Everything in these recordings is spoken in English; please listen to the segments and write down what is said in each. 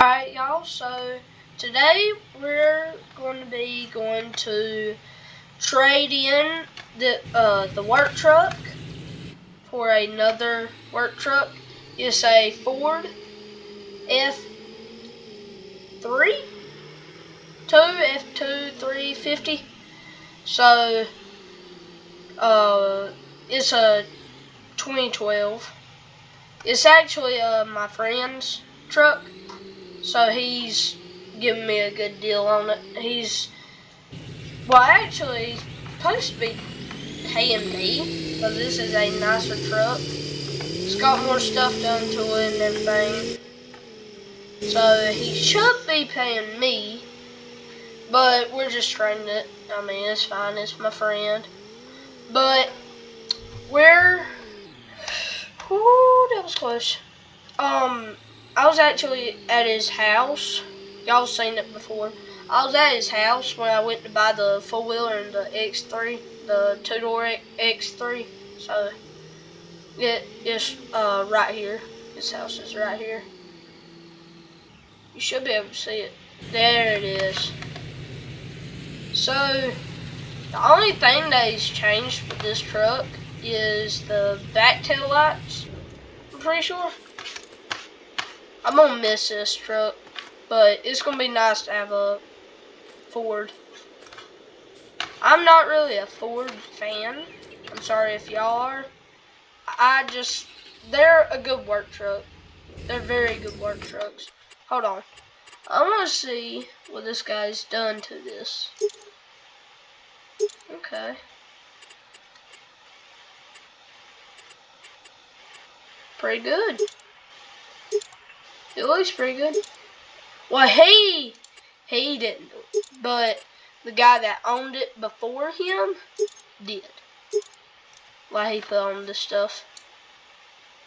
Alright, y'all, so today we're going to be going to trade in the work truck for another work truck. It's a Ford F3, F2 350. So it's a 2012. It's actually my friend's truck. So he's giving me a good deal on it. Actually, supposed to be paying me, because this is a nicer truck. It's got more stuff done to it and everything. So he should be paying me, but we're just trading it. I mean, it's fine. It's my friend. But we're... Whoo, that was close. I was actually at his house. Y'all seen it before. I was at his house when I went to buy the four-wheeler and the X3, the two-door X3. So it's right here. His house is right here. You should be able to see it. There it is. So the only thing that he's changed with this truck is the back tail lights. I'm pretty sure. I'm gonna miss this truck, but it's gonna be nice to have a Ford. I'm not really a Ford fan. I'm sorry if y'all are. They're a good work truck. They're very good work trucks. Hold on. I want to see what this guy's done to this. Okay. Pretty good. It looks pretty good. Well, he didn't do it, but the guy that owned it before him did. Like, he put on this stuff.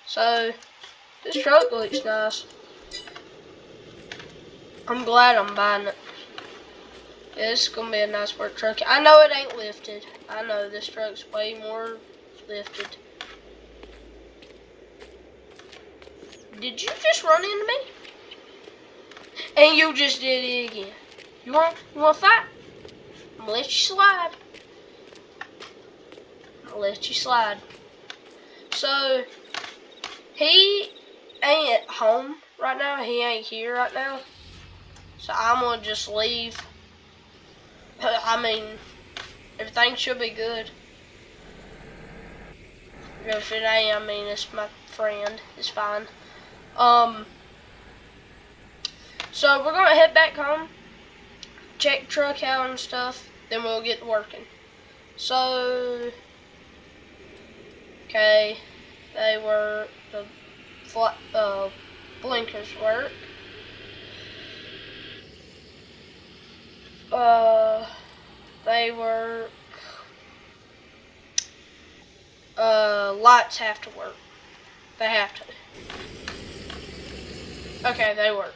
So, this truck looks nice. I'm glad I'm buying it. Yeah, this is going to be a nice work truck. I know it ain't lifted. I know this truck's way more lifted. Did you just run into me? And you just did it again. You want to fight? I'm going to let you slide. So, he ain't at home right now. He ain't here right now. So, I'm going to just leave. I mean, everything should be good. If it ain't, I mean, it's my friend. It's fine. So, we're going to head back home. Check the truck out and stuff. Then we'll get working. So... Okay, they work, the blinkers work. They work. Lights have to work. They have to. Okay, they work.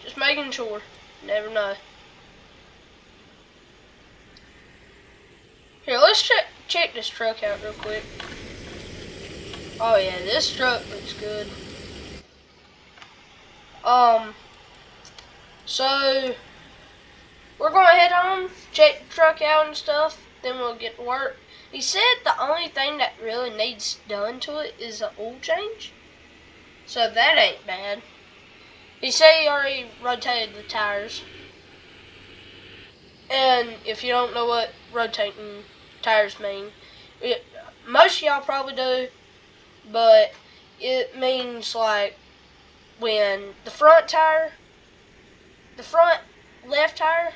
Just making sure. Never know. Here, let's check this truck out real quick. Oh yeah, this truck looks good. So we're gonna head home, check the truck out and stuff, then we'll get to work. He said the only thing that really needs done to it is an oil change. So that ain't bad. He said he already rotated the tires. And if you don't know what rotating tires mean, most of y'all probably do. But it means like when the front left tire,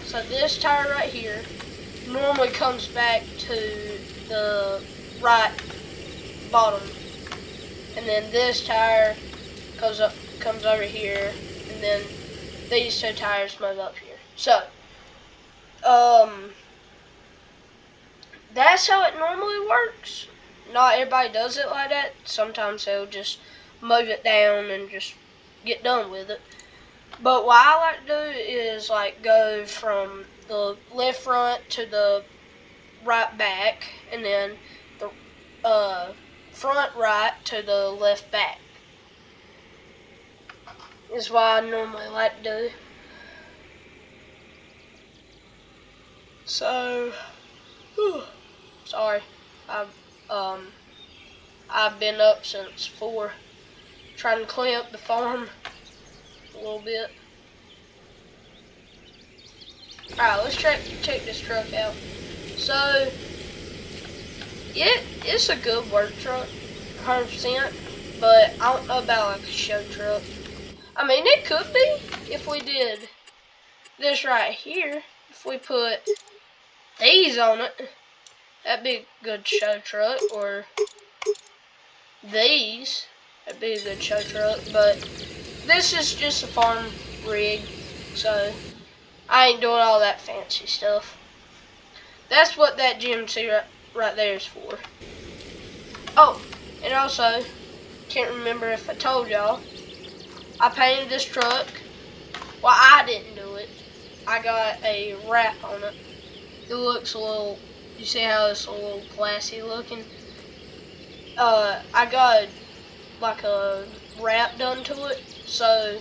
so this tire right here, normally comes back to the right bottom. And then this tire comes over here, and then these two tires move up here. So, that's how it normally works. Not everybody does it like that. Sometimes they'll just move it down and just get done with it. But what I like to do is like go from the left front to the right back, and then the front right to the left back. is what I normally like to do. So, sorry, I've been up since 4, trying to clean up the farm a little bit. Alright, let's check this truck out. So, yeah, it's a good work truck, 100%, but I don't know about like a show truck. I mean, it could be if we did this right here. If we put these on it, that'd be a good show truck, or these, that'd be a good show truck, but this is just a farm rig, so I ain't doing all that fancy stuff. That's what that GMC right there is for. Oh, and also, can't remember if I told y'all, I painted this truck. Well, I didn't do it. I got a wrap on it. It looks a little, you see how it's a little classy looking? I got like a wrap done to it. So,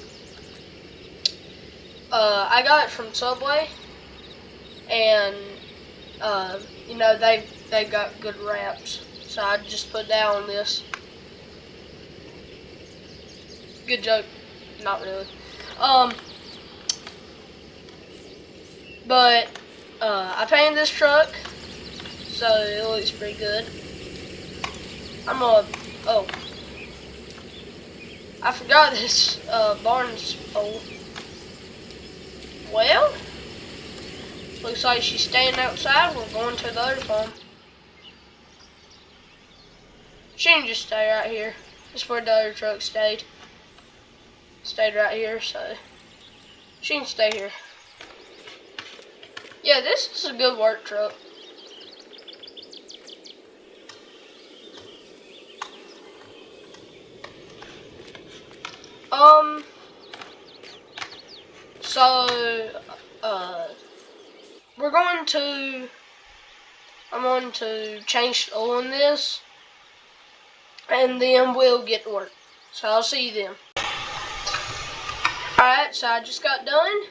I got it from Subway, and you know, they've got good wraps, so I just put that on this. Good joke, not really. But I painted this truck, so it looks pretty good. Oh, I forgot this barn's full. Well, looks like she's staying outside. We're going to the other farm. She can just stay right here. This is where the other truck stayed. Stayed right here, so she can stay here. Yeah, this is a good work truck. So, I'm going to change the oil in this, and then we'll get to work. So I'll see you then. Alright, so I just got done.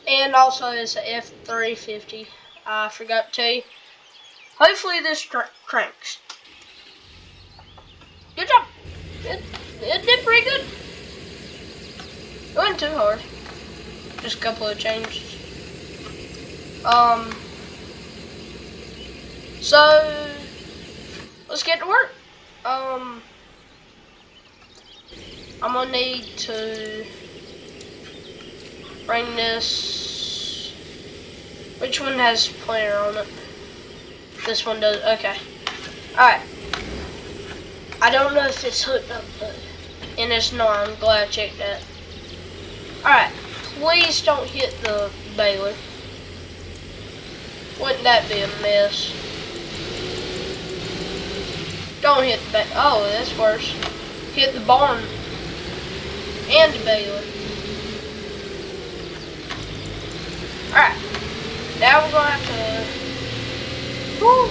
And also it's a F350. I forgot to tell you. Hopefully this cranks. Good job. It did pretty good. It wasn't too hard. Just a couple of changes. So let's get to work. I'm gonna need to bring this. Which one has planter on it? This one does. Okay. Alright. I don't know if it's hooked up though. And it's not. I'm glad I checked that. Alright. Please don't hit the baler. Wouldn't that be a mess? Don't hit the baler. Oh, that's worse. Hit the barn and the baler. Alright. Now we're gonna have to. Woo,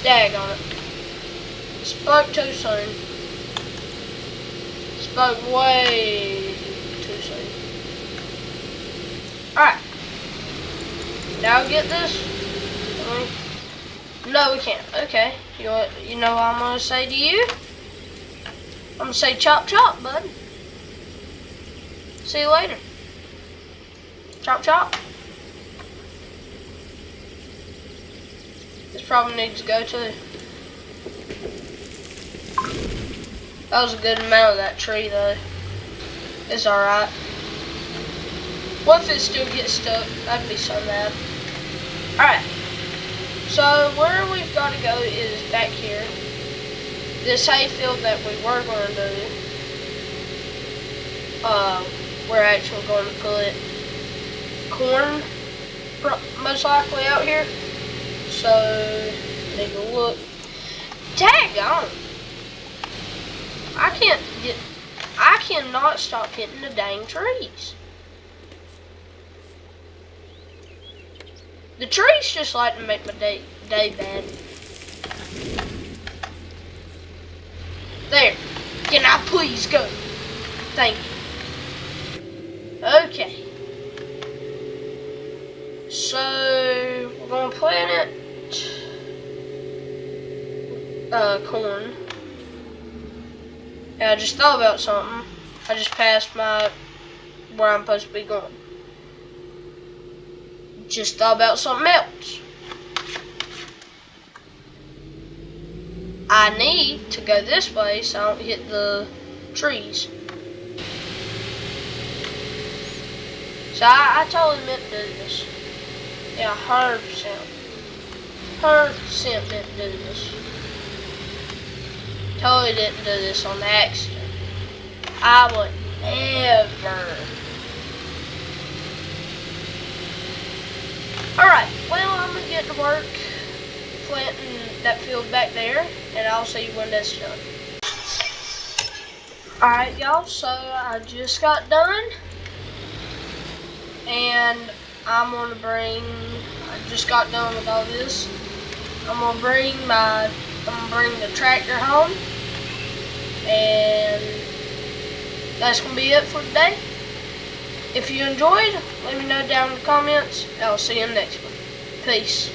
daggone it. Spoke too soon. Spoke way too soon. Alright. Now get this. No, we can't. Okay. You know what I'm gonna say to you? I'm gonna say chop chop, bud. See you later. Chop chop. This probably needs to go too. That was a good amount of that tree though. It's alright. What if it still gets stuck? That'd be so bad. Alright. So where we've got to go is back here. This hayfield that we were going to do. We're actually going to put corn most likely out here. So take a look. Daggone! I cannot stop hitting the dang trees. The trees just like to make my day bad. There. Can I please go? Thank you. Okay. So we're gonna plant corn. And I just thought about something. I just passed where I'm supposed to be going. Just thought about something else. I need to go this way so I don't hit the trees. So I totally meant to do this. Yeah, 100%. 100% meant to do this. Totally didn't do this on accident. I would never. Alright, well, I'm gonna get to work planting that field back there, and I'll see you when that's done. Alright, y'all, so I just got done, and I just got done with all this. I'm gonna bring the tractor home, and that's gonna be it for today. If you enjoyed, let me know down in the comments. I'll see you in the next one. Peace.